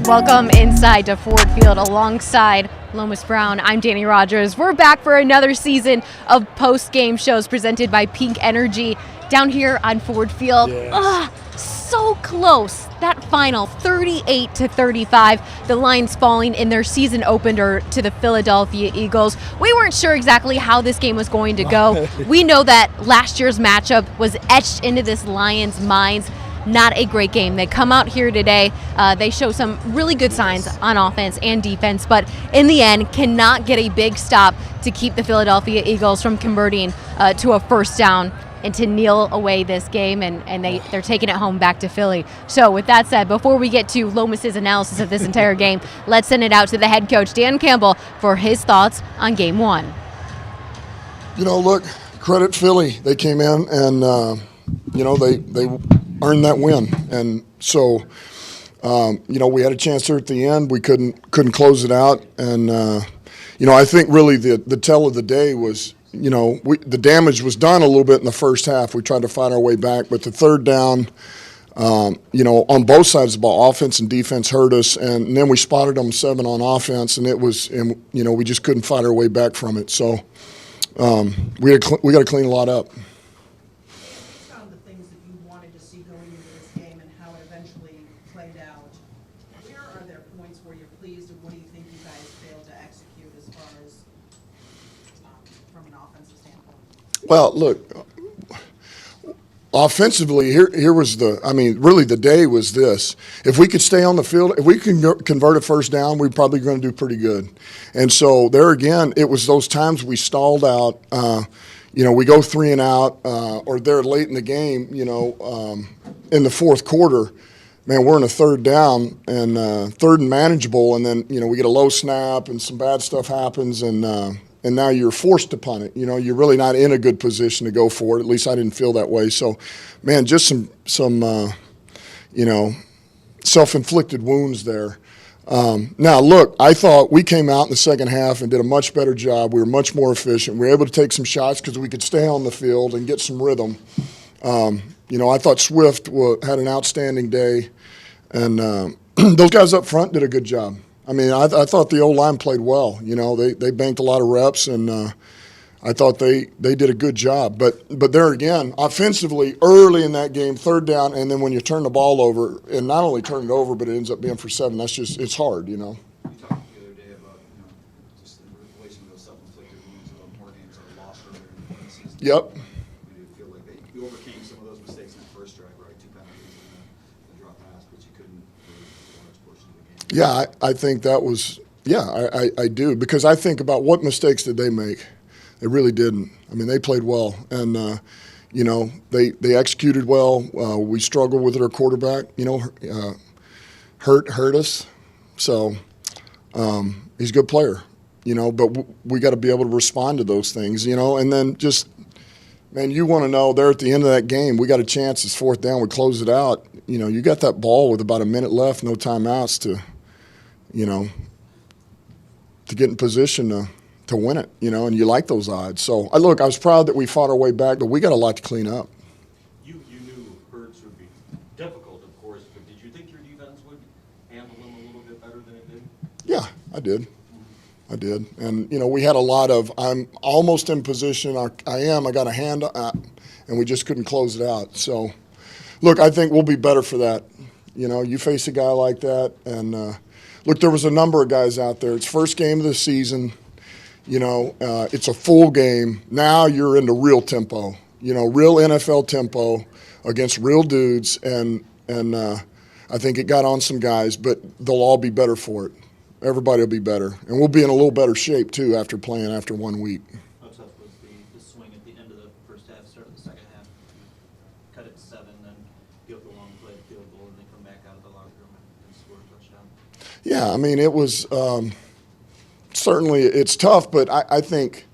Welcome inside to Ford Field alongside Lomas Brown. I'm Danny Rogers. We're back for another season of post-game shows presented by Pink Energy down here on Ford Field. Yes. So close. That final 38-35. The Lions falling in their season opener to the Philadelphia Eagles. We weren't sure exactly how this game was going to go. We know that last year's matchup was etched into this Lions' minds. Not a great game. They come out here today. They show some really good signs on offense and defense, but in the end cannot get a big stop to keep the Philadelphia Eagles from converting to a first down and to kneel away this game, and they're taking it home back to Philly. So with that said, before we get to Lomas's analysis of this entire game, let's send it out to the head coach, Dan Campbell, for his thoughts on Game 1. Look, credit Philly. They came in and, they earned that win. And so, we had a chance there at the end. We couldn't close it out. And, I think really the tell of the day was, the damage was done a little bit in the first half. We tried to fight our way back, but the third down, on both sides of the ball, offense and defense hurt us, and then we spotted them 7 on offense, and we just couldn't fight our way back from it. So we got to clean a lot up. Some of the things that you wanted to see going into this game and how it eventually played out. Where are there points where you're pleased, and what do you think you guys failed to execute as far as from an offensive standpoint? Well, look, offensively, here was really the day was this. If we could stay on the field, if we can convert a first down, we're probably going to do pretty good. And so there again, it was those times we stalled out. We go 3 and out, or they're late in the game, in the fourth quarter. Man, we're in a third down and third and manageable, and then, we get a low snap and some bad stuff happens, and now you're forced to punt it. You're really not in a good position to go for it. At least I didn't feel that way. So, man, just some self-inflicted wounds there. Now, look, I thought we came out in the second half and did a much better job. We were much more efficient. We were able to take some shots because we could stay on the field and get some rhythm. I thought Swift had an outstanding day, and those guys up front did a good job. I thought the O-line played well. They banked a lot of reps, and I thought they did a good job. But there again, offensively, early in that game, third down, and then when you turn the ball over, and not only turn it over, but it ends up being for 7, it's hard, You talked the other day about, just replacing those self-inflicted wounds of more games that are lost earlier in the season. Yep. You feel like you overcame some of those mistakes in the first drive, right? 2 penalties and the drop pass, but you couldn't really do a large portion of the game. Yeah, I think that was – I do, because I think about what mistakes did they make. They really didn't. They played well, and they executed well. We struggled with their quarterback. Hurt us. So he's a good player. But we got to be able to respond to those things. And then just, man, you want to know there at the end of that game, we got a chance. It's fourth down. We close it out. You got that ball with about a minute left, no timeouts to get in position to win it, and you like those odds. So, I was proud that we fought our way back, but we got a lot to clean up. You knew Hurts would be difficult, of course, but did you think your defense would handle him a little bit better than it did? Yeah, I did. I did. And, we had a lot of, I'm almost in position, I got a hand, and we just couldn't close it out. So, look, I think we'll be better for that. You face a guy like that, and, look, there was a number of guys out there. It's first game of the season. It's a full game. Now you're into real tempo, real NFL tempo against real dudes, and I think it got on some guys, but they'll all be better for it. Everybody will be better, and we'll be in a little better shape too after 1 week. How tough was the swing at the end of the first half, start of the second half? Cut it to 7, then give the long play, field goal, and then come back out of the locker room and score a touchdown. Yeah, it was. Certainly, it's tough, but I think,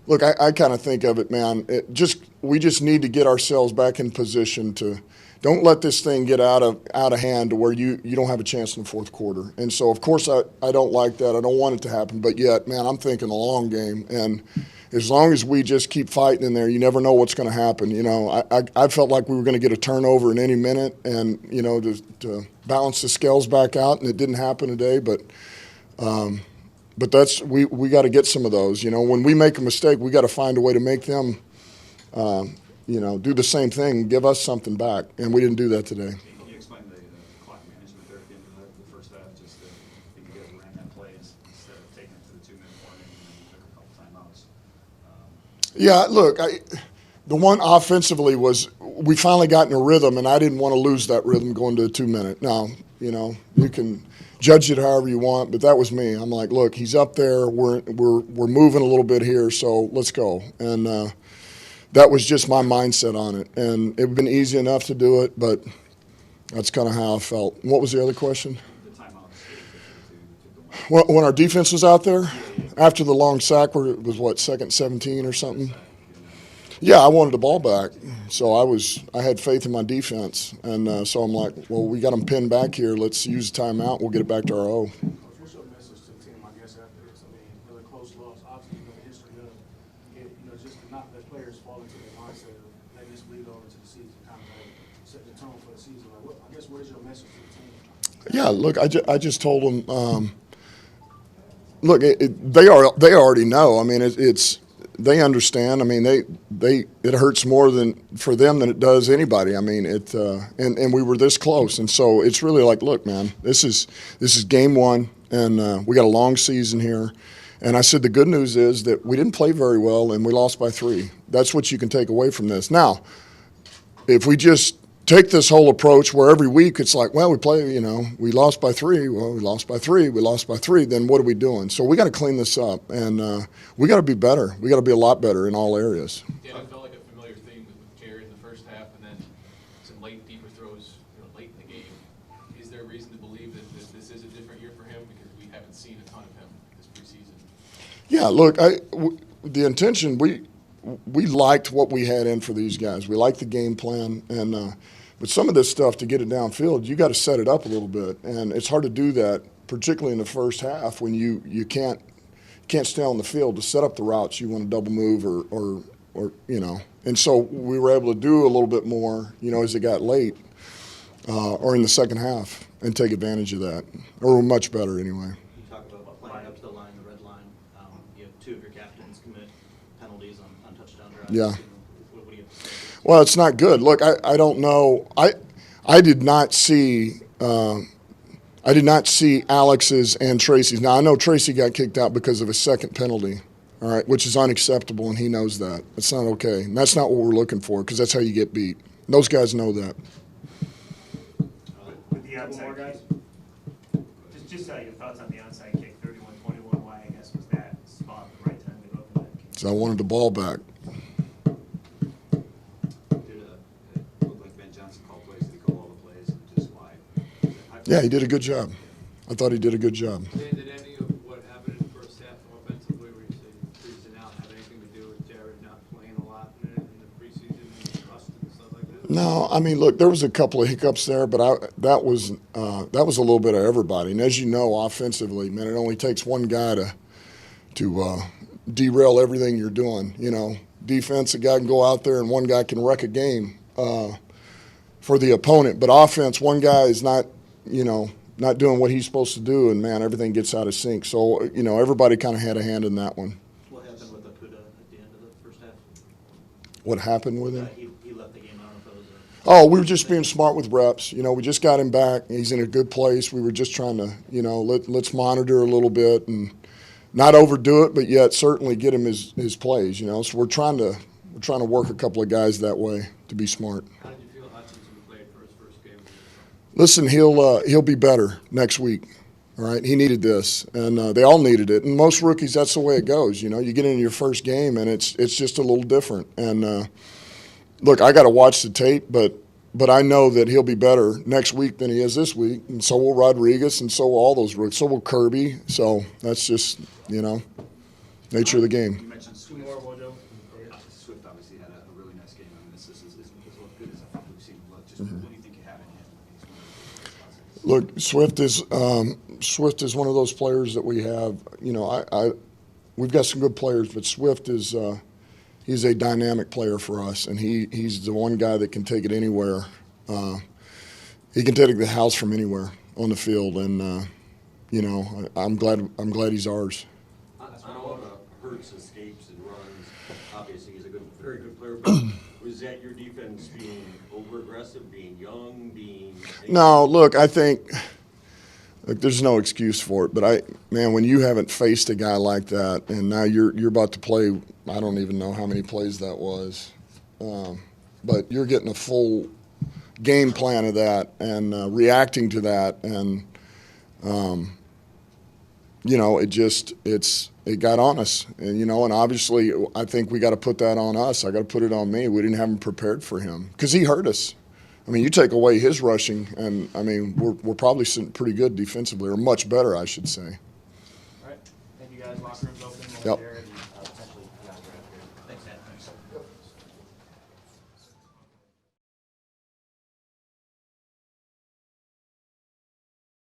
look, I kind of think of it, man. We just need to get ourselves back in position to don't let this thing get out of hand to where you don't have a chance in the fourth quarter. And so, of course, I don't like that. I don't want it to happen. But yet, man, I'm thinking a long game, and as long as we just keep fighting in there, you never know what's going to happen. You know, I felt like we were going to get a turnover in any minute, and you know, to balance the scales back out, and it didn't happen today. But that's we got to get some of those. You know, when we make a mistake, we got to find a way to make them, you know, do the same thing, give us something back, and we didn't do that today. Can you explain the clock management there at the end of the first half? Just I think you guys ran that play instead of taking it to the 2-minute warning, and then you took a couple timeouts. Yeah, look, the one offensively was we finally got in a rhythm, and I didn't want to lose that rhythm going to the 2-minute. Now, you know, you can judge it however you want, but that was me. I'm like, look, he's up there. We're moving a little bit here, so let's go. And that was just my mindset on it. And it would have been easy enough to do it, but that's kind of how I felt. What was the other question? The timeouts When our defense was out there, after the long sack, where it was, what, second 17 or something? Yeah, I wanted the ball back. So I had faith in my defense. And so I'm like, well, we got them pinned back here. Let's use the timeout. We'll get it back to our O. What's your message to the team, I guess, after this? I mean, really close loss. Obviously, you know the history of it, you know, just to not let players fall into the mindset of letting this bleed over to the season, kind of like set the tone for the season. Like, I guess, what is your message to the team? Yeah, look, I just told them, look, they already know. I mean, they understand. I mean, it hurts more for them than it does anybody. I mean, and we were this close, and so it's really like, look, man, this is game one, and we got a long season here. And I said the good news is that we didn't play very well, and we lost by 3. That's what you can take away from this. Now, if we just take this whole approach where every week it's like, well, we play, you know, we lost by 3. Well, we lost by 3. We lost by 3. Then what are we doing? So we got to clean this up, and we got to be better. We got to be a lot better in all areas. Yeah, it felt like a familiar theme with Jared in the first half, and then some late, deeper throws, you know, late in the game. Is there a reason to believe that this is a different year for him, because we haven't seen a ton of him this preseason? Yeah, look, the intention, we liked what we had in for these guys. We liked the game plan, and but some of this stuff, to get it downfield, you got to set it up a little bit, and it's hard to do that, particularly in the first half when you can't stay on the field to set up the routes you want to double move or you know. And so we were able to do a little bit more, you know, as it got late or in the second half, and take advantage of that, or we're much better anyway. You talk about playing up to the line, the red line. You have 2 of your captains commit penalties on touchdown drives. Yeah. What do you have to say? Well, it's not good. Look, I don't know. I did not see Alex's and Tracy's. Now I know Tracy got kicked out because of a second penalty, all right, which is unacceptable, and he knows that. That's not okay, and that's not what we're looking for, because that's how you get beat. Those guys know that. With the onside guys, just your thoughts on the onside kick, 31-21. Why, I guess, was that spot the right time to go for that kick? So I wanted the ball back. Yeah, he did a good job. I thought he did a good job. Dan, did any of what happened in the first half offensively, where you say freezing out, have anything to do with Jared not playing a lot in the preseason and rust and stuff like that? No, I mean, look, there was a couple of hiccups there, but that was a little bit of everybody. And as you know, offensively, man, it only takes one guy to derail everything you're doing. You know, defense, a guy can go out there and one guy can wreck a game for the opponent. But offense, one guy is not doing what he's supposed to do, and, man, everything gets out of sync. So, you know, everybody kind of had a hand in that one. What happened with Akuda at the end of the first half? What happened with him? He left the game. I don't know if it was Oh, we were just being smart with reps. You know, we just got him back. He's in a good place. We were just trying to, you know, let's monitor a little bit and not overdo it, but yet certainly get him his plays, you know. So we're trying to work a couple of guys that way to be smart. How did you feel Hutchinson played for his first game? Listen, he'll be better next week. All right, he needed this, and they all needed it. And most rookies, that's the way it goes. You know, you get into your first game, and it's just a little different. And look, I got to watch the tape, but I know that he'll be better next week than he is this week. And so will Rodriguez, and so will all those rookies. So will Kirby. So that's just, you know, nature of the You game. mentioned Swift. Swift obviously had a really nice game. I mean, this is as good as I think we've seen. Just what do you think you have in him? Look, Swift is one of those players that we have. You know, we've got some good players, but Swift is he's a dynamic player for us, and he's the one guy that can take it anywhere. He can take the house from anywhere on the field, and you know, I'm glad he's ours. On all the Hurts escapes and runs, obviously he's a very good player, but was that your defense being over-aggressive, being young, being... No, look, I think there's no excuse for it, but man, when you haven't faced a guy like that, and now you're about to play, I don't even know how many plays that was, but you're getting a full game plan of that and reacting to that, and you know, it got on us, and you know, and obviously I think we got to put that on us. I got to put it on me. We didn't have him prepared for him because he hurt us. I mean, you take away his rushing, and I mean, we're probably sitting pretty good defensively, or much better, I should say. All right, thank you guys. Locker room's open. Yep. There and, potentially draft here. Thanks, Ed. Thanks.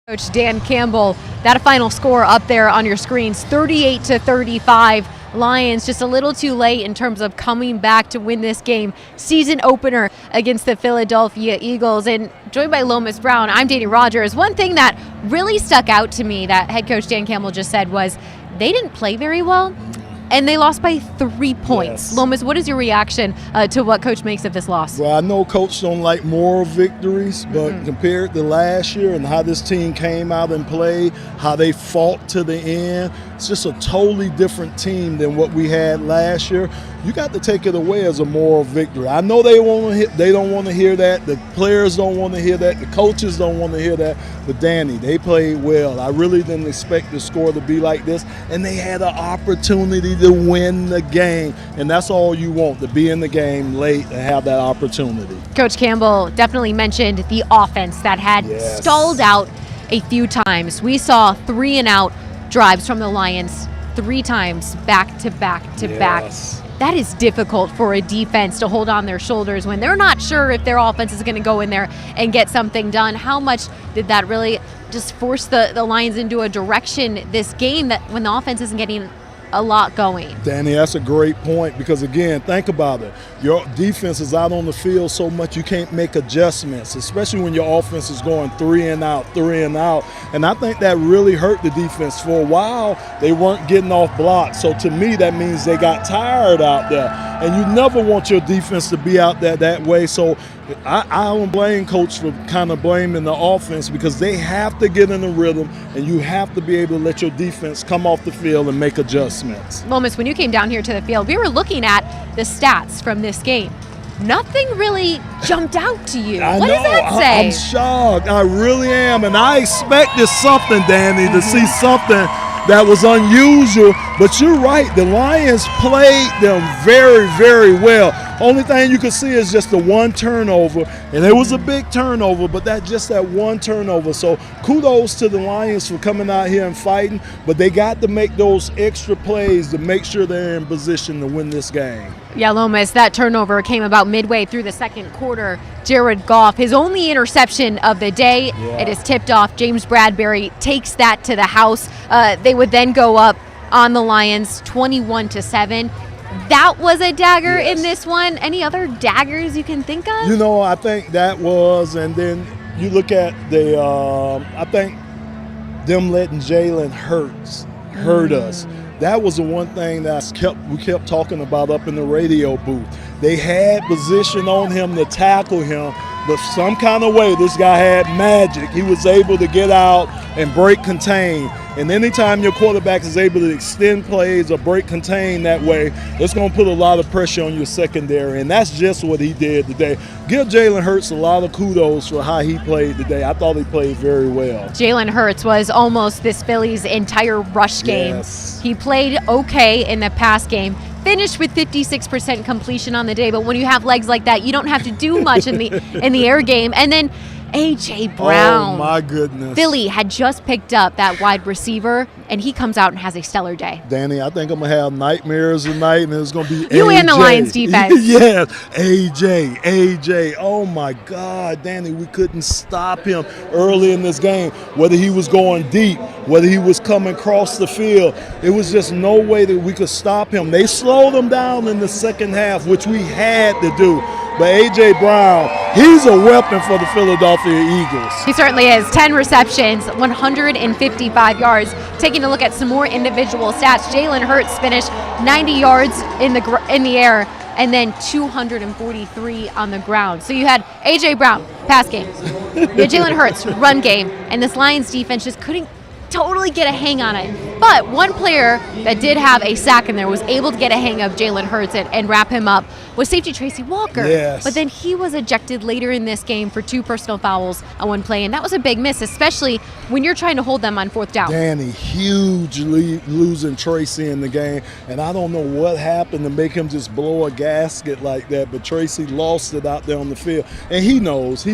Coach Dan Campbell, that final score up there on your screens, 38-35. Lions just a little too late in terms of coming back to win this game. Season opener against the Philadelphia Eagles. And joined by Lomas Brown, I'm Danny Rogers. One thing that really stuck out to me that head coach Dan Campbell just said was they didn't play very well, and they lost by 3 points. Yes. Lomas, what is your reaction to what coach makes of this loss? Well, I know coach don't like moral victories, but compared to last year and how this team came out and played, how they fought to the end, it's just a totally different team than what we had last year. You got to take it away as a moral victory. I know they don't want to hear that. The players don't want to hear that. The coaches don't want to hear that. But Danny, they played well. I really didn't expect the score to be like this, and they had an opportunity to win the game, and that's all you want, to be in the game late and have that opportunity. Coach Campbell definitely mentioned the offense that had stalled out a few times. We saw 3-and-out drives from the Lions 3 times back to back to back. That is difficult for a defense to hold on their shoulders when they're not sure if their offense is going to go in there and get something done. How much did that really just force the Lions into a direction this game that when the offense isn't getting a lot going? Danny, that's a great point because, again, think about it. Your defense is out on the field so much you can't make adjustments, especially when your offense is going 3-and-out, 3-and-out. And I think that really hurt the defense. For a while, they weren't getting off blocks. So to me, that means they got tired out there. And you never want your defense to be out there that way. So I don't blame coach for kind of blaming the offense because they have to get in the rhythm, and you have to be able to let your defense come off the field and make adjustments. Lomas, when you came down here to the field, we were looking at the stats from this game. Nothing really jumped out to you. What does that say? I'm shocked. I really am. And I expected something, Danny, to see something that was unusual. But you're right. The Lions played them very, very well. Only thing you could see is just the one turnover, and it was a big turnover, but that one turnover. So kudos to the Lions for coming out here and fighting, but they got to make those extra plays to make sure they're in position to win this game. Yeah, Lomas, that turnover came about midway through the second quarter. Jared Goff, his only interception of the day, it is tipped off. James Bradbury takes that to the house. They would then go up on the Lions 21-7. That was a dagger in this one. Any other daggers you can think of? You know, I think that was, and then you look at the, I think them letting Jalen Hurts hurt us. That was the one thing that we kept talking about up in the radio booth. They had position on him to tackle him, but some kind of way this guy had magic. He was able to get out and break contain. And anytime your quarterback is able to extend plays or break contain that way, it's going to put a lot of pressure on your secondary, and that's just what he did today. Give Jalen Hurts a lot of kudos for how he played today. I thought he played very well. Jalen Hurts was almost this Phillies' entire rush game. He played okay in the pass game. Finished with 56% completion on the day, but when you have legs like that, you don't have to do much in the air game. And then A.J. Brown. Oh, my goodness. Philly had just picked up that wide receiver, and he comes out and has a stellar day. Danny, I think I'm going to have nightmares tonight, and it's going to be You AJ. and the Lions defense. Yes, AJ. Oh, my God, Danny, we couldn't stop him early in this game. Whether he was going deep, whether he was coming across the field, it was just no way that we could stop him. They slowed him down in the second half, which we had to do. But A.J. Brown, he's a weapon for the Philadelphia Eagles. He certainly is. 10 receptions, 155 yards. Taking a look at some more individual stats, Jalen Hurts finished 90 yards in the air and then 243 on the ground. So you had A.J. Brown, pass game. You had Jalen Hurts, run game. And this Lions defense just couldn't totally get a hang on it. But one player that did have a sack in there was able to get a hang of Jalen Hurts and wrap him up was safety Tracy Walker. Yes. But then he was ejected later in this game for 2 personal fouls on one play, and that was a big miss, especially when you're trying to hold them on 4th down. Danny, hugely losing Tracy in the game, and I don't know what happened to make him just blow a gasket like that, but Tracy lost it out there on the field, and he knows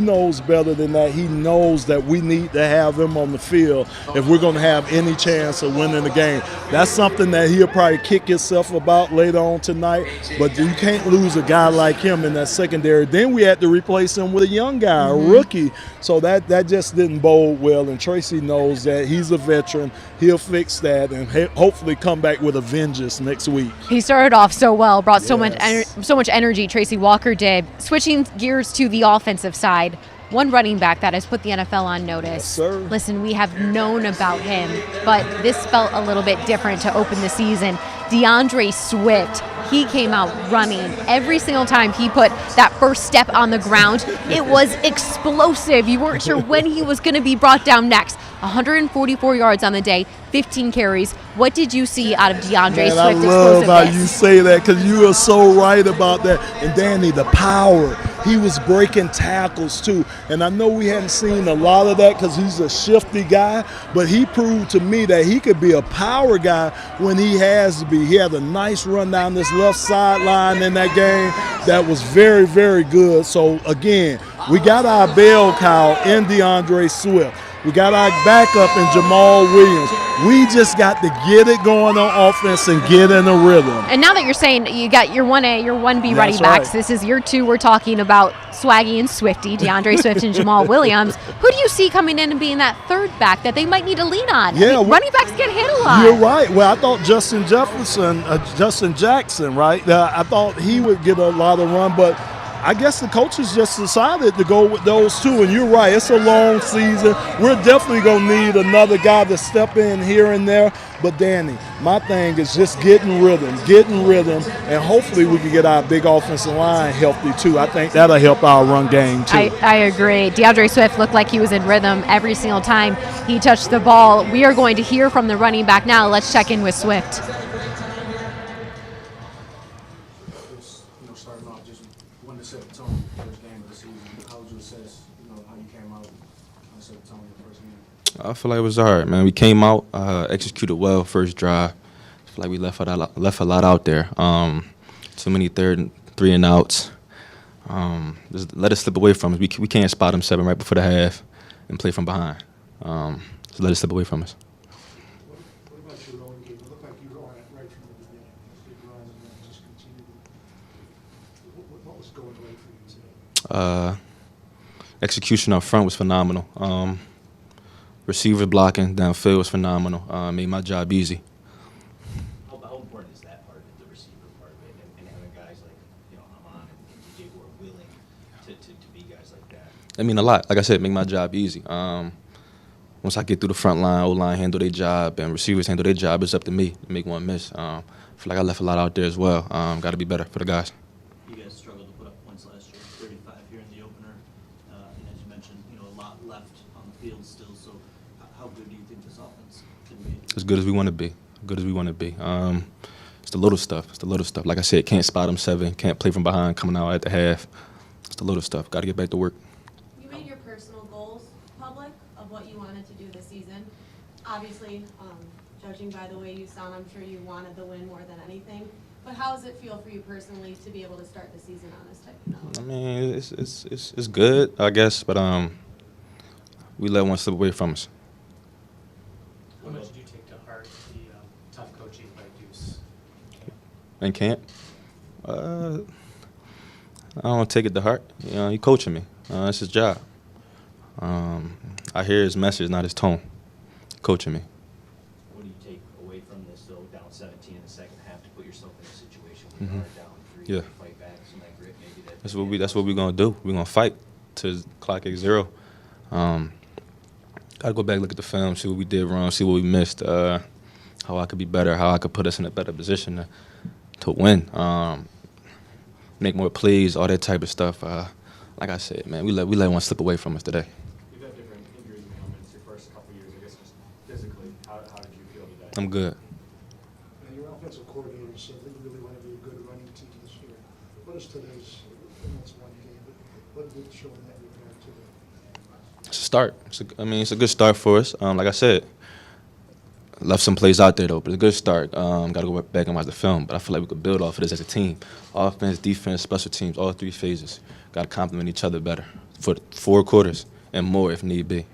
better than that. He knows that we need to have him on the field if we're going to have any chance of winning the game. That's something that he'll probably kick himself about later on tonight, but you can't lose a guy like him in that secondary. Then we had to replace him with a young guy, a rookie, so that just didn't bode well, and Tracy knows that. He's a veteran. He'll fix that and hopefully come back with a vengeance next week. He started off so well, brought so Yes. much energy, Tracy Walker did. Switching gears to the offensive side, one running back that has put the NFL on notice. Yes, sir. Listen, we have known about him, but this felt a little bit different to open the season. Deandre Swift, he came out running. Every single time he put that first step on the ground, it was explosive. You weren't sure when he was going to be brought down next. 144 yards on the day, 15 carries. What did you see out of Deandre Swift? I love how you say that, because you are so right about that. And Danny, the power. He was breaking tackles too. And I know we hadn't seen a lot of that because he's a shifty guy, but he proved to me that he could be a power guy when he has to be. He had a nice run down this left sideline in that game that was very, very good. So again, we got our bell cow in Deandre Swift. We got our backup in Jamal Williams. We just got to get it going on offense and get in a rhythm. And now that you're saying you got your 1A, your 1B running That's backs, right. this is year 2. We're talking about Swaggy and Swifty, Deandre Swift and Jamal Williams. Who do you see coming in and being that third back that they might need to lean on? Yeah, running backs get hit a lot. You're right. Well, I thought Justin Jackson, right? I thought he would get a lot of run, but I guess the coaches just decided to go with those two. And you're right, it's a long season. We're definitely going to need another guy to step in here and there. But, Danny, my thing is just getting rhythm, and hopefully we can get our big offensive line healthy too. I think that'll help our run game too. I agree. Deandre Swift looked like he was in rhythm every single time he touched the ball. We are going to hear from the running back now. Let's check in with Swift. Starting off, just wanted to set the tone for the first game of the season. How would you assess, how you came out and set the tone in the first game? I feel like it was all right, man. We came out, executed well first drive. I feel like we left a lot out there. Too many 3 and outs. Just let us slip away from us. We can't spot them 7 right before the half and play from behind. Just let us slip away from us. What about your own game? It looked like you were on it right from the beginning. Big runs and then just continued. What was going right for you today? Execution up front was phenomenal. Receiver blocking downfield was phenomenal. Made my job easy. How important is that part of it, the receiver part of it, and having guys like, Amon and DJ who are willing to be guys like that? I mean, a lot. Like I said, make my job easy. Once I get through the front line, O-line handle their job, and receivers handle their job, it's up to me to make one miss. I feel like I left a lot out there as well. Got to be better for the guys. You guys struggled to put up points last year, 35 here in the opener. And as you mentioned, a lot left on the field still. So how good do you think this offense can be? As good as we want to be. Good as we want to be. It's the little stuff. Like I said, can't spot them 7, can't play from behind coming out at the half. It's the little stuff. Got to get back to work. You made your personal goals public of what you wanted to do this season. Obviously, judging by the way you sound, I'm sure you wanted the win more than anything. But how does it feel for you personally to be able to start the season on this type of note? I mean, it's good, I guess, but we let one slip away from us. How much did you take to heart the tough coaching by Deuce? In camp, I don't take it to heart. You know, he coaching me. It's his job. I hear his message, not his tone. Coaching me. What do you take away from this, though, down 17 in the second half to put yourself in a situation where you are down 3, Yeah. fight back, some of that grit maybe that. That's what we're gonna do. We're gonna fight to clock at 0. Gotta go back, look at the film, see what we did wrong, see what we missed, how I could be better, how I could put us in a better position to win, make more plays, all that type of stuff. Like I said, man, we let one slip away from us today. You've had different injuries and ailments your first couple years, I guess, just physically. How did you feel today? I'm good. And your offensive coordinator said they really want to be a good running team this year. What is today's, that's one game, but what did it show in that regard today? It's a start. It's a good start for us. Like I said, left some plays out there though, but it's a good start. Got to go back and watch the film, but I feel like we could build off of this as a team. Offense, defense, special teams, all 3 phases. Got to complement each other better for 4 quarters and more if need be. In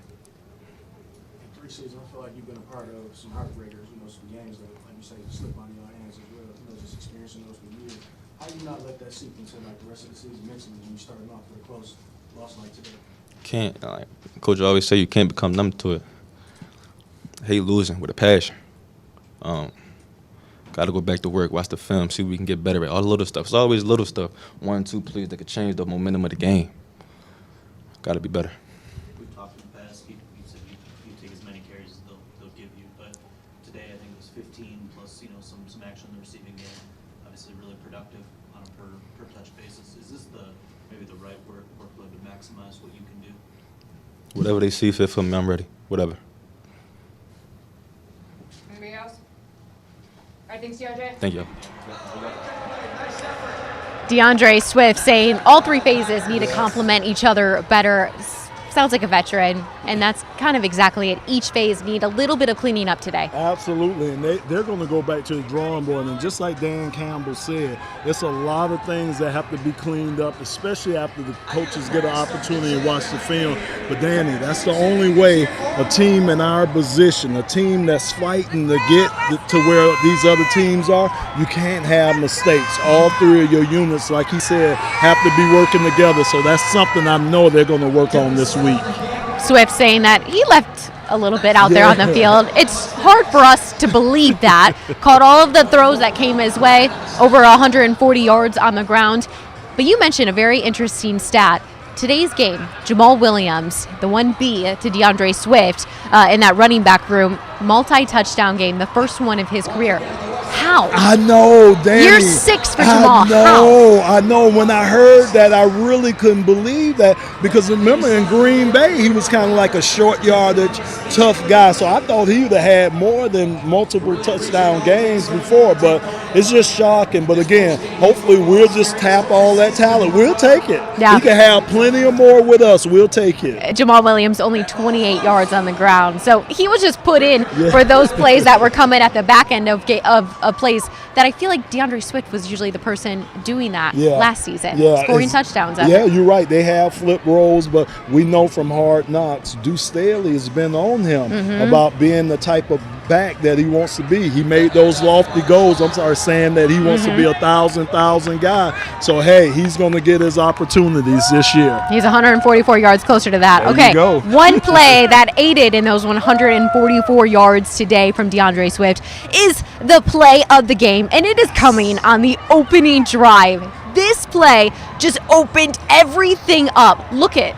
preseason, I feel like you've been a part of some heartbreakers, some games that, like you say, slip out of your hands as well, just experiencing those for years. How do you not let that seep into like the rest of the season mentally when you starting off with a close loss like today? Can't, like Coach always say, you can't become numb to it. I hate losing with a passion. Got to go back to work, watch the film, see what we can get better at. All the little stuff. It's always little stuff. 1, 2 plays that could change the momentum of the game. Got to be better. We've talked in the past, you said you take as many carries as they'll give you, but today I think it was 15 plus, some action in the receiving game. Obviously really productive on a per touch basis. Is this maybe the right workload to maximize what you can do? Whatever they see fit for me, I'm ready. Whatever. Anybody else? All right, thanks, DeAndre. Thank you. Deandre Swift saying all 3 phases need to complement each other better. Sounds like a veteran, and that's kind of exactly it. Each phase need a little bit of cleaning up today. Absolutely, and they're going to go back to the drawing board. And just like Dan Campbell said, it's a lot of things that have to be cleaned up, especially after the coaches get an opportunity to watch the film. But Danny, that's the only way a team in our position, a team that's fighting to get to where these other teams are, you can't have mistakes. All 3 of your units, like he said, have to be working together. So that's something I know they're going to work on this week. Swift saying that he left a little bit out there on the field. It's hard for us to believe that. Caught all of the throws that came his way, over 140 yards on the ground. But you mentioned a very interesting stat. Today's game, Jamal Williams, the 1B to Deandre Swift in that running back room, multi-touchdown game, the first one of his career. How? I know, Danny. Year 6 for Jamal. I know. When I heard that, I really couldn't believe that because remember in Green Bay, he was kind of like a short yardage, tough guy. So I thought he would have had more than multiple touchdown games before, but it's just shocking. But again, hopefully we'll just tap all that talent. We'll take it. Yeah. He can have plenty of more with us. We'll take it. Jamal Williams only 28 yards on the ground. So he was just put in for those plays that were coming at the back end of plays that I feel like Deandre Swift was usually the person doing that last season, scoring touchdowns. Yeah, you're right. They have flip roles, but we know from Hard Knocks, Deuce Staley has been on him about being the type of back that he wants to be. He made those lofty goals. Saying that he wants to be a thousand guy. So, hey, he's going to get his opportunities this year. He's 144 yards closer to that. There you go. One play that aided in those 144 yards today from Deandre Swift is the play of the game, and it is coming on the opening drive. This play just opened everything up. Look at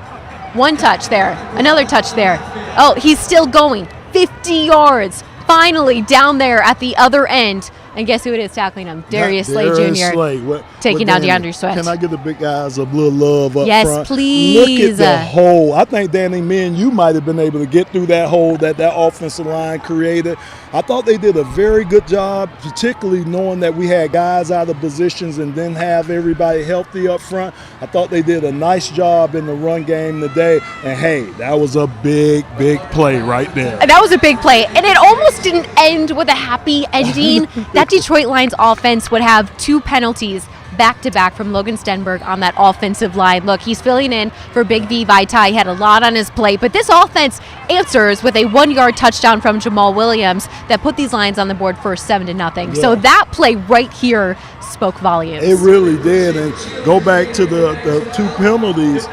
one touch there, another touch there. Oh, he's still going. 50 yards. Finally down there at the other end. And guess who it is tackling him? Darius Slay Jr. Taking down Deandre Swift. Can I give the big guys a little love up front? Yes, please. Look at the hole. I think, Danny, me and you might have been able to get through that hole that offensive line created. I thought they did a very good job, particularly knowing that we had guys out of positions and didn't have everybody healthy up front. I thought they did a nice job in the run game today. And, hey, that was a big play right there. That was a big play. And it almost didn't end with a happy ending. That Detroit Lions offense would have 2 penalties back-to-back from Logan Stenberg on that offensive line. Look, he's filling in for Big V Vaitai. He had a lot on his plate, but this offense answers with a 1-yard touchdown from Jamal Williams that put these Lions on the board for 7-0. Yeah. So that play right here spoke volumes. It really did. And go back to the 2 penalties.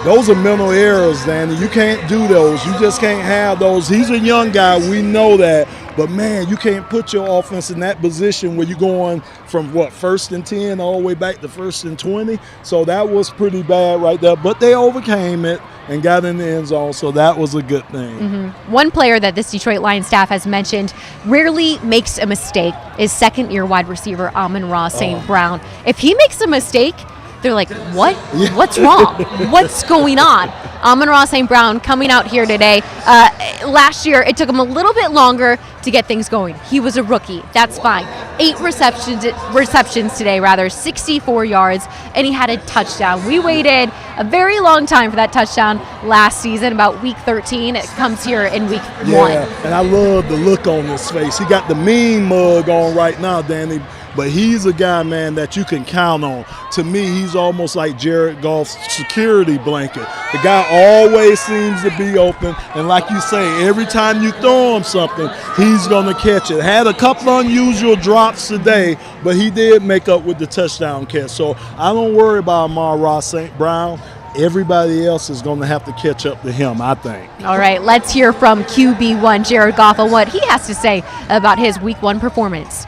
Those are mental errors, Danny. You can't do those. You just can't have those. He's a young guy. We know that. But, man, you can't put your offense in that position where you're going from, 1st and 10 all the way back to 1st and 20. So that was pretty bad right there. But they overcame it and got in the end zone, so that was a good thing. Mm-hmm. One player that this Detroit Lions staff has mentioned rarely makes a mistake is second-year wide receiver Amon-Ra St. Brown. If he makes a mistake, they're like, what? Yeah. What's wrong? What's going on? Amon-Ra St. Brown coming out here today. Last year, it took him a little bit longer to get things going. He was a rookie. That's fine. 8 receptions today, 64 yards, and he had a touchdown. We waited a very long time for that touchdown last season, about week 13. It comes here in week 1. Yeah, and I love the look on his face. He got the mean mug on right now, Danny. But he's a guy, man, that you can count on. To me, he's almost like Jared Goff's security blanket. The guy always seems to be open. And like you say, every time you throw him something, he's going to catch it. Had a couple unusual drops today, but he did make up with the touchdown catch. So I don't worry about Amon-Ra St. Brown. Everybody else is going to have to catch up to him, I think. All right, let's hear from QB1 Jared Goff on what he has to say about his Week 1 performance.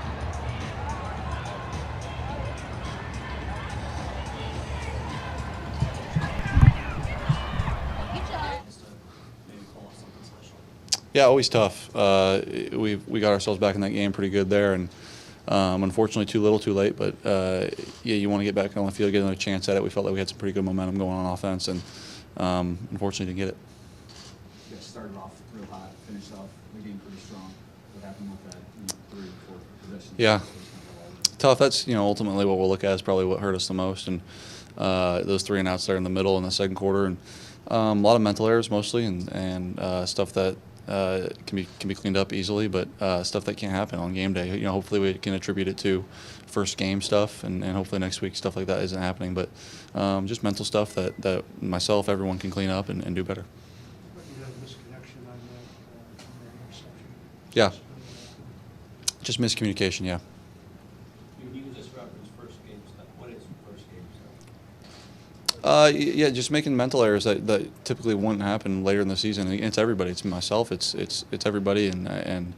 Yeah, always tough. We got ourselves back in that game pretty good there, and unfortunately too little, too late. But yeah, you want to get back on the field, get another chance at it. We felt like we had some pretty good momentum going on offense, and unfortunately didn't get it. You guys started off real hot, finished off the game pretty strong. What happened with that 3 and 4 possessions? Yeah, tough. That's ultimately what we'll look at is probably what hurt us the most, and those 3 and outs there in the middle in the second quarter, and a lot of mental errors mostly, and stuff that. Can be cleaned up easily, but stuff that can't happen on game day. Hopefully we can attribute it to first game stuff, and hopefully next week stuff like that isn't happening. But just mental stuff that myself, everyone can clean up and do better. You had a misconnection on that interception. Yeah, just miscommunication. Yeah. You use this reference first game stuff. What is first game stuff? Yeah, just making mental errors that typically wouldn't happen later in the season. It's everybody. It's myself. It's everybody, and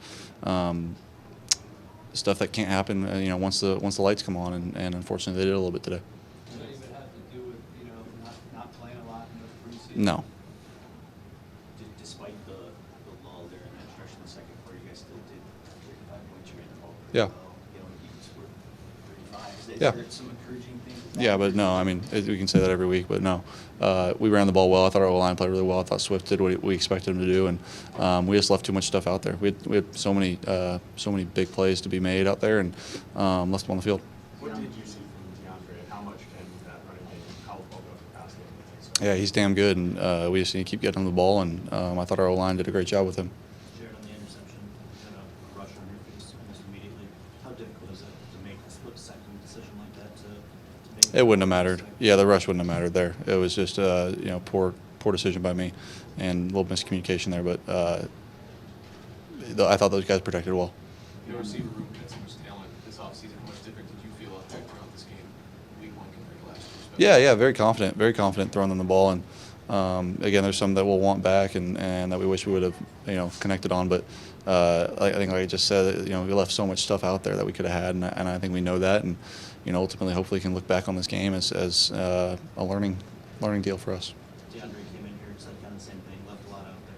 stuff that can't happen. Once the lights come on, and unfortunately they did a little bit today. Does that even have to do with not playing a lot in the preseason? No. Despite the lull there in that stretch in the second quarter, you guys still did 35 points. You ran the ball. Yeah. You scored 35. Is Yeah. there some encouraging things? Yeah, but no, I mean, we can say that every week, but no. We ran the ball well. I thought our O-line played really well. I thought Swift did what we expected him to do, and we just left too much stuff out there. We had so many big plays to be made out there, and left them on the field. What did you see from Deandre, and how much can that running game help over the pass game? Yeah, he's damn good, and we just need to keep getting him the ball, and I thought our O-line did a great job with him. Jared, on the interception, you had a rush on your face almost immediately. How difficult is it to make a split-second decision like that to make? It wouldn't have mattered. Yeah, the rush wouldn't have mattered there. It was just poor decision by me, and a little miscommunication there. But I thought those guys protected well. The receiver room had so much talent this offseason. How much different did you feel out there throughout this game, week 1 compared to last year? Yeah, very confident throwing them the ball, and again, there's some that we'll want back, and that we wish we would have connected on. But I think, like I just said, we left so much stuff out there that we could have had, and I think we know that, and ultimately, hopefully, can look back on this game as a learning deal for us. Deandre came in here and said kind of the same thing, left a lot out there.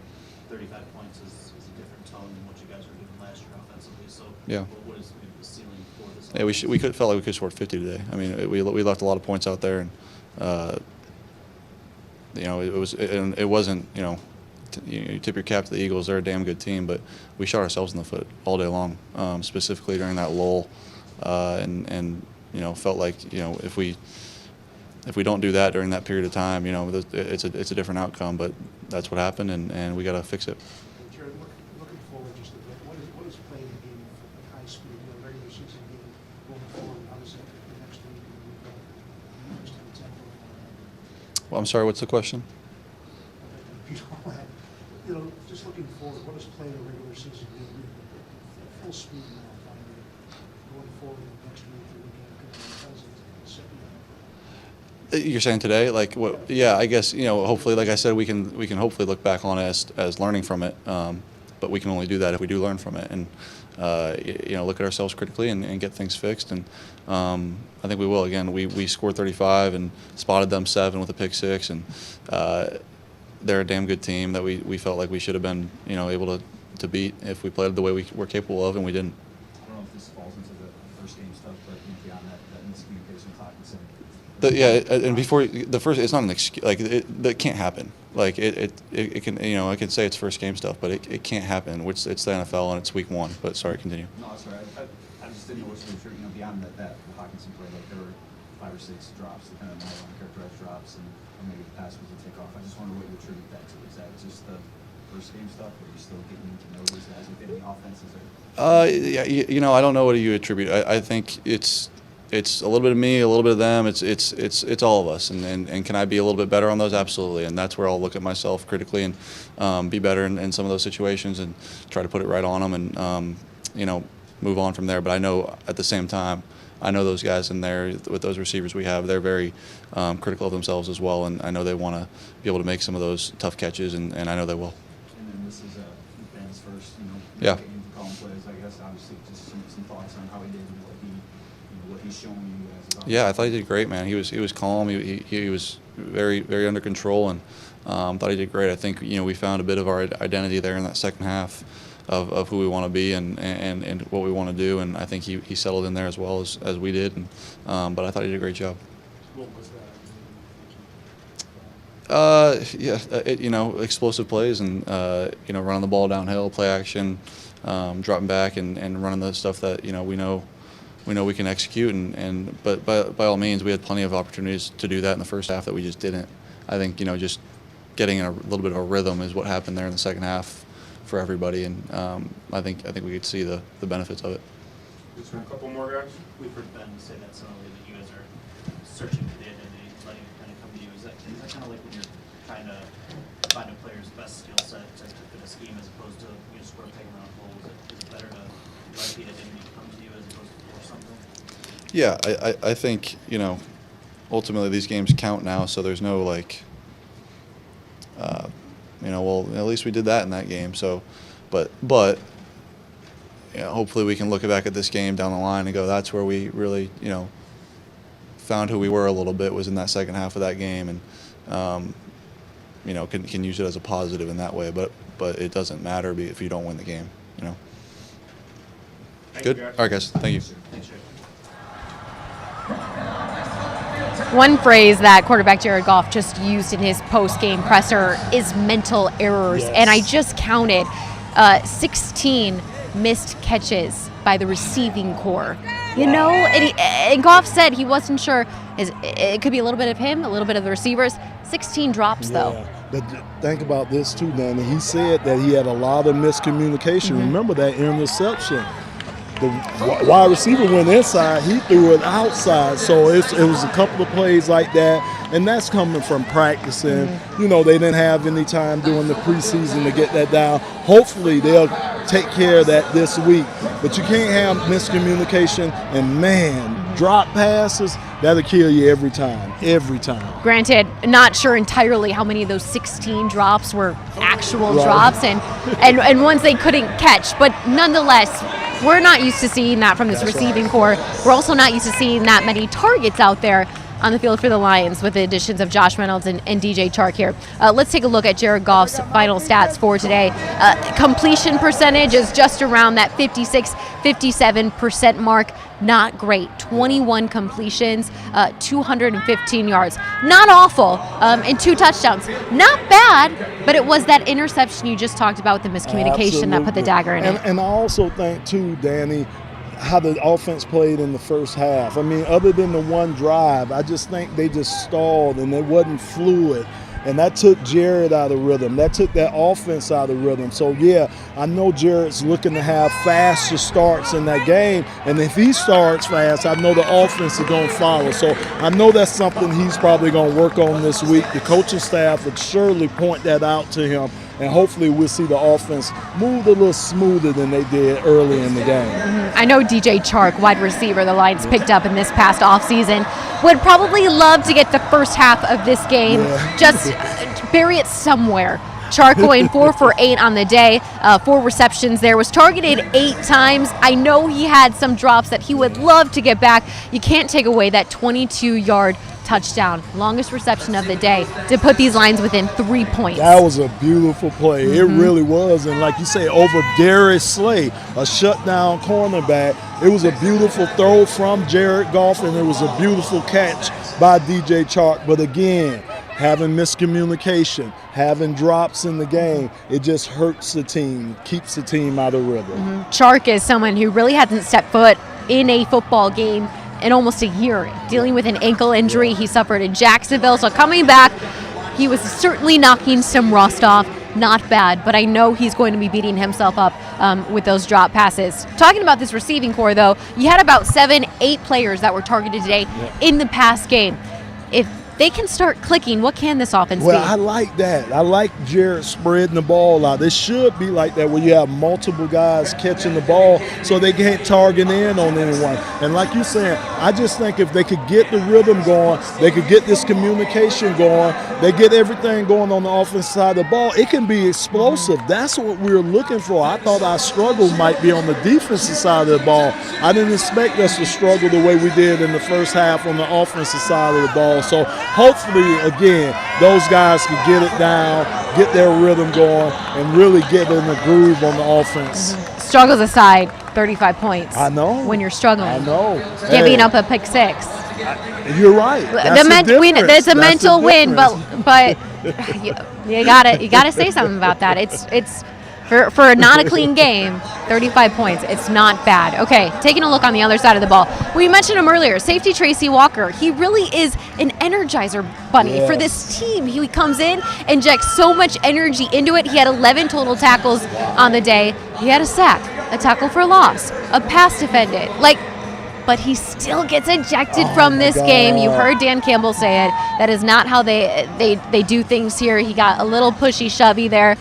35 points is a different tone than what you guys were doing last year offensively. So Yeah. what is maybe the ceiling for this? Yeah, we felt like we could score 50 today. I mean, we left a lot of points out there, and it wasn't you tip your cap to the Eagles. They're a damn good team, but we shot ourselves in the foot all day long, specifically during that lull, and felt like if we don't do that during that period of time, it's a different outcome. But that's what happened, and we got to fix it. Jared, looking forward just a bit, what is playing the game at high speed, regular season game going forward? How does that the next week and the week I'm sorry, what's the question? You know, just looking forward, what does playing a regular season mean? Full speed now, going forward next week, You're saying today, like what? Yeah, I guess hopefully, like I said, we can hopefully look back on it as learning from it. But we can only do that if we do learn from it, and look at ourselves critically and get things fixed. And I think we will. Again, we scored 35 and spotted them 7 with a pick 6, and they're a damn good team that we felt like we should have been able to beat if we played the way we were capable of, and we didn't. I don't know if this falls into the first game stuff, but beyond that miscommunication with Hawkinson. And before the first, it's not an excuse. Like that can't happen. Like it can. I can say it's first game stuff, but it can't happen. Which it's the NFL and it's week 1. But sorry, continue. No, sorry. I just didn't know what you were sure. Beyond that Hawkinson play, like there were 5 or 6 drops, depending on how uncharacterized drops, and maybe the pass was a takeoff. I just wonder what you attribute that to. Is that just the first game stuff, or are you still getting to know these guys within the offenses? Yeah, I don't know what you attribute. I think it's a little bit of me, a little bit of them. It's all of us. And can I be a little bit better on those? Absolutely. And that's where I'll look at myself critically and be better in some of those situations and try to put it right on them and move on from there. But I know at the same time, I know those guys in there with those receivers we have. They're very critical of themselves as well, and I know they want to be able to make some of those tough catches, and I know they will. And then this is Ben's first, Yeah. getting to call plays. I guess obviously just some thoughts on how he did and what he's showing you guys. Yeah, I thought he did great, man. He was calm. He was very, very under control, and thought he did great. I think we found a bit of our identity there in that second half of who we want to be and what we want to do, and I think he settled in there as well as we did. And but I thought he did a great job. What was that? Explosive plays and running the ball downhill, play action, dropping back and running the stuff that we know we can execute. But by all means, we had plenty of opportunities to do that in the first half that we just didn't. I think just getting in a little bit of a rhythm is what happened there in the second half for everybody, and I think we could see the benefits of it. Just a couple more guys. We've heard Ben say that similarly, that you guys are searching for the identity, letting it kind of come to you. Is that kind of like when you're trying to find a player's best skill set to fit a scheme as opposed to square peg around hole? Is it better to let the identity come to you as opposed to force something? Yeah, I think ultimately these games count now, so there's no well, at least we did that in that game. So, but hopefully we can look back at this game down the line and go, that's where we really, found who we were a little bit, was in that second half of that game, and can use it as a positive in that way. But it doesn't matter if you don't win the game. Good. All right, guys. Thank you. Thanks, Jay. One phrase that quarterback Jared Goff just used in his post-game presser is mental errors. Yes. And I just counted 16 missed catches by the receiving core. And Goff said he wasn't sure. It could be a little bit of him, a little bit of the receivers. 16 drops, though. But think about this, too, Danny. He said that he had a lot of miscommunication. Mm-hmm. Remember that interception. The wide receiver went inside, he threw it outside. So it was a couple of plays like that, and that's coming from practicing. Mm-hmm. They didn't have any time during the preseason to get that down. Hopefully they'll take care of that this week. But you can't have miscommunication, and man, drop passes, that'll kill you every time. Granted, not sure entirely how many of those 16 drops were actual drops and ones they couldn't catch, but nonetheless, we're not used to seeing that from this receiving core. We're also not used to seeing that many targets out there on the field for the Lions with the additions of Josh Reynolds and DJ Chark here. Let's take a look at Jared Goff's final stats for today. Completion percentage is just around that 56-57% mark. Not great. 21 completions, 215 yards. Not awful. And 2 touchdowns. Not bad, but it was that interception you just talked about with the miscommunication that put the dagger in it. And I also think, too, Danny, how the offense played in the first half. I mean, other than the one drive, I just think they just stalled and it wasn't fluid. and that took Jared out of rhythm. That took that offense out of rhythm. So, yeah, I know Jared's looking to have faster starts in that game, and if he starts fast, I know the offense is going to follow. So I know that's something he's probably going to work on this week. The coaching staff would surely point that out to him, and hopefully we'll see the offense move a little smoother than they did early in the game. I know DJ Chark, wide receiver, the Lions picked up in this past offseason, would probably love to get the first half of this game, just bury it somewhere. Chark going 4 for 8 on the day, 4 receptions there, was targeted 8 times. I know he had some drops that he would love to get back. You can't take away that 22-yard touchdown, longest reception of the day, to put these Lions within 3 points. That was a beautiful play. It really was. And like you say, over Darius Slay, a shutdown cornerback, it was a beautiful throw from Jared Goff, and it was a beautiful catch by DJ Chark. But again, having miscommunication, having drops in the game, it just hurts the team, keeps the team out of rhythm. Chark is someone who really hasn't stepped foot in a football game in almost a year, dealing with an ankle injury he suffered in Jacksonville. So coming back, he was certainly knocking some rust off. Not bad, but I know he's going to be beating himself up with those drop passes. Talking about this receiving core, though, you had about 7-8 players that were targeted today in the past game. If they can start clicking, what can this offense be? Well, I like that. I like Jared spreading the ball out. It should be like that where you have multiple guys catching the ball so they can't target in on anyone. And like you're saying, I just think if they could get the rhythm going, they could get this communication going, they get everything going on the offensive side of the ball, it can be explosive. That's what we're looking for. I thought our struggle might be on the defensive side of the ball. I didn't expect us to struggle the way we did in the first half on the offensive side of the ball. So hopefully, again, those guys can get it down, get their rhythm going, and really get in the groove on the offense. Struggles aside, 35 points. I know. When you're struggling. I know. Giving up a pick 6. You're right. That's a mental win, but you gotta say something about that. It's for not a clean game, 35 points. It's not bad. Okay, taking a look on the other side of the ball. We mentioned him earlier, safety Tracy Walker. He really is an energizer bunny for this team. He comes in, injects so much energy into it. He had 11 total tackles on the day. He had a sack, a tackle for loss, a pass defended. But he still gets ejected from this game. You heard Dan Campbell say it. That is not how they do things here. He got a little pushy shovey there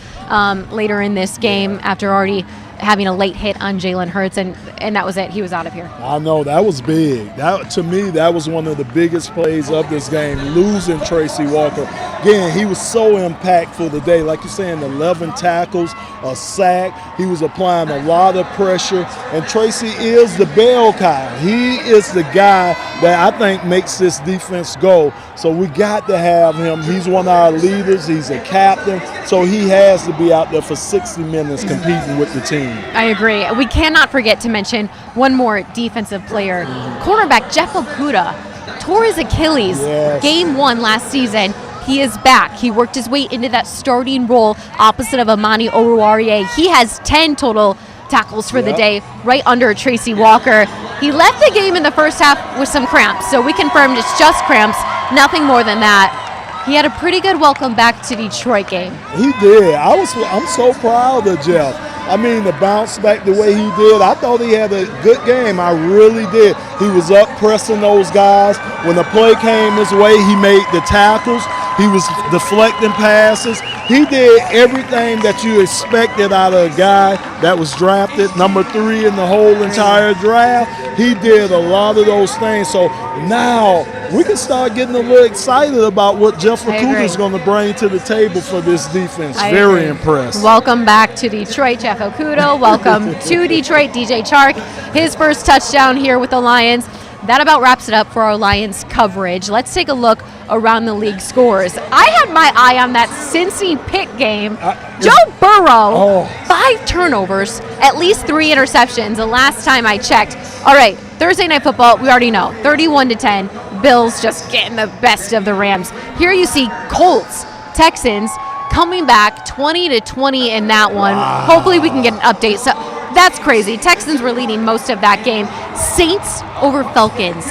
later in this game after already having a late hit on Jalen Hurts, and that was it. He was out of here. I know, that was big. To me, that was one of the biggest plays of this game, losing Tracy Walker. Again, he was so impactful today. Like you're saying, 11 tackles, a sack. He was applying a lot of pressure, and Tracy is the bell cow. He is the guy that I think makes this defense go. So we got to have him. He's one of our leaders. He's a captain, so he has to be out there for 60 minutes competing with the team. I agree. We cannot forget to mention one more defensive player. Cornerback Jeff Okudah tore his Achilles game 1 last season. He is back. He worked his way into that starting role opposite of Amani Oruwariye. He has 10 total tackles for the day, right under Tracy Walker. He left the game in the first half with some cramps, so we confirmed it's just cramps, nothing more than that. He had a pretty good welcome back to Detroit game. He did. I'm so proud of Jeff. I mean, to bounce back the way he did, I thought he had a good game. I really did. He was up pressing those guys. When the play came his way, he made the tackles. He was deflecting passes. He did everything that you expected out of a guy that was drafted number 3 in the whole entire draft. He did a lot of those things. So now we can start getting a little excited about what Jeff Okudah is going to bring to the table for this defense. Very impressed. Welcome back to Detroit, Jeff Okudah. Welcome to Detroit, DJ Chark. His first touchdown here with the Lions. That about wraps it up for our Lions coverage. Let's take a look around the league scores. I had my eye on that Cincy Pitt game. Joe Burrow, 5 turnovers, at least 3 interceptions the last time I checked. All right, Thursday Night Football, we already know, 31-10. Bills just getting the best of the Rams. Here you see Colts, Texans coming back 20-20 in that one. Hopefully we can get an update. So that's crazy. Texans were leading most of that game. Saints over Falcons.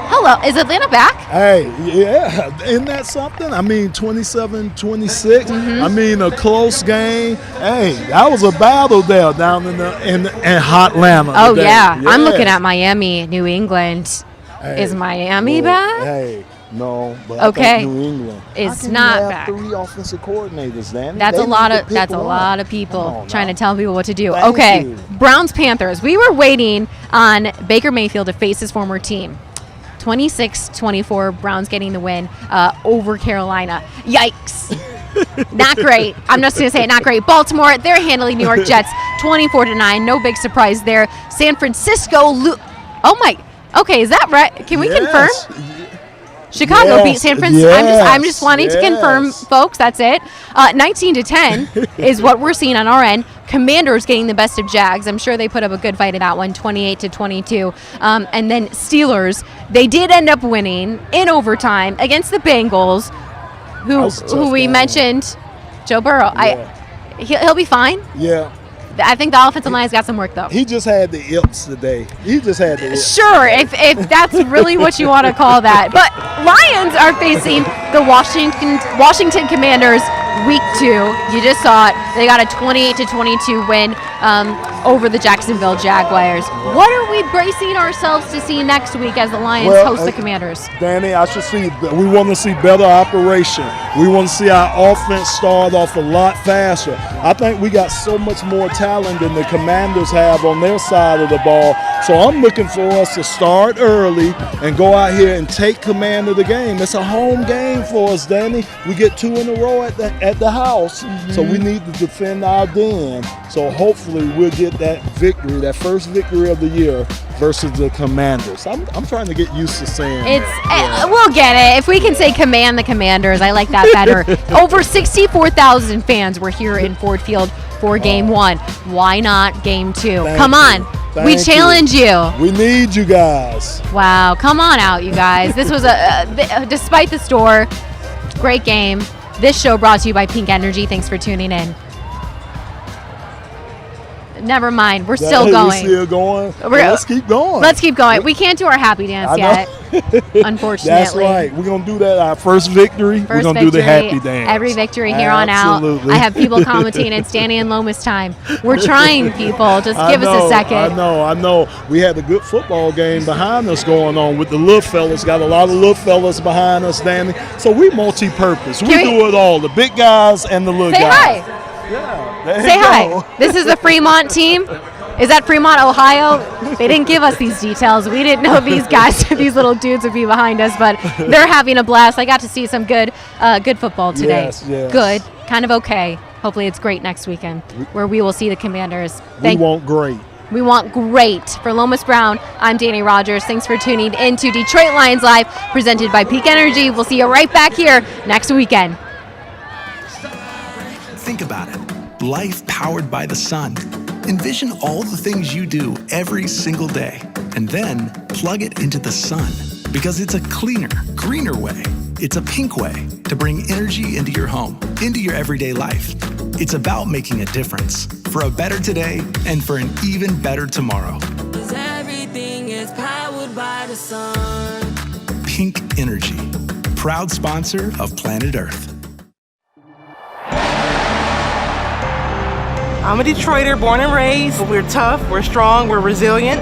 Hello, is Atlanta back? Hey, yeah, isn't that something? I mean, 27-26. I mean, a close game. Hey, that was a battle there down in hot Atlanta. Oh, today. yeah. I'm Yes. looking at Miami, New England. Hey, Is Miami well, back? Hey, no, but Okay. I think New England Is How can not you have back. 3 offensive coordinators, Danny? That's They a lot need to of pick that's a one. lot of Come people on trying now. to tell people what to do. Thank Okay, you. Browns Panthers. We were waiting on Baker Mayfield to face his former team. 26-24, Browns getting the win over Carolina. Yikes. Not great. I'm just going to say it, not great. Baltimore, they're handling New York Jets 24-9. No big surprise there. San Francisco, oh my, okay, is that right? Can we confirm? Chicago beat San Francisco. I'm just wanting to confirm, folks. That's it. 19-10 is what we're seeing on our end. Commanders getting the best of Jags. I'm sure they put up a good fight in that one, 28-22. And then Steelers, they did end up winning in overtime against the Bengals, who we mentioned, Joe Burrow. He'll be fine. Yeah. I think the offensive line has got some work, though. He just had the yips today. He just had the yips. Sure, if that's really what you want to call that. But Lions are facing the Washington Commanders week 2. You just saw it. They got a 28-22 win over the Jacksonville Jaguars. What are we bracing ourselves to see next week as the Lions host the Commanders? Danny, we want to see better operation. We want to see our offense start off a lot faster. I think we got so much more talent than the Commanders have on their side of the ball. So I'm looking for us to start early and go out here and take command of the game. It's a home game for us, Danny. We get 2 in a row at the house, so we need to defend our den. So hopefully we'll get that victory, that first victory of the year versus the Commanders. I'm trying to get used to saying that. We'll get it. If we can say command the Commanders, I like that better. Over 64,000 fans were here in Ford Field for Game 1. Why not Game 2? Come on. We challenge you. We need you guys. Wow. Come on out, you guys. This was despite the score, great game. This show brought to you by Pink Energy. Thanks for tuning in. Never mind. We're still going. We're still going? Let's keep going. Let's keep going. We can't do our happy dance yet, unfortunately. That's right. We're going to do that. Our first victory, we're going to do the happy dance. Every victory here on out. I have people commenting, it's Danny and Lomas time. We're trying, people. Just give us a second. I know. We had a good football game behind us going on with the little fellas. Got a lot of little fellas behind us, Danny. So we multi-purpose. We do it all. The big guys and the little guys. Say hi. Yeah, Say hi. This is the Fremont team. Is that Fremont, Ohio? They didn't give us these details. We didn't know these guys, these little dudes would be behind us, but they're having a blast. I got to see some good football today. Yes. Good, kind of okay. Hopefully it's great next weekend where we will see the Commanders. We want great. We want great. For Lomas Brown, I'm Danny Rogers. Thanks for tuning in to Detroit Lions Live, presented by Peak Energy. We'll see you right back here next weekend. Think about it. Life powered by the sun. Envision all the things you do every single day, and then plug it into the sun. Because it's a cleaner, greener way. It's a pink way to bring energy into your home, into your everyday life. It's about making a difference for a better today and for an even better tomorrow. 'Cause everything is powered by the sun. Pink Energy, proud sponsor of Planet Earth. I'm a Detroiter, born and raised. We're tough, we're strong, we're resilient.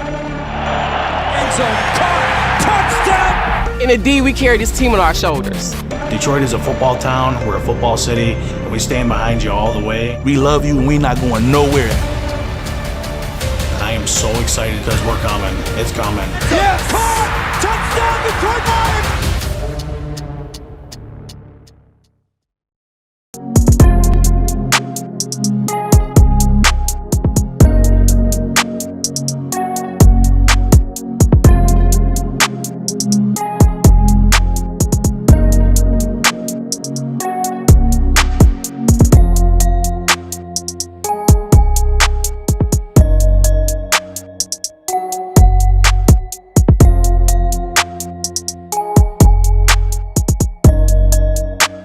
Touchdown! In the D, we carry this team on our shoulders. Detroit is a football town, we're a football city, and we stand behind you all the way. We love you and we're not going nowhere. I am so excited because we're coming. It's coming. Yes! Touchdown, Detroit Lions!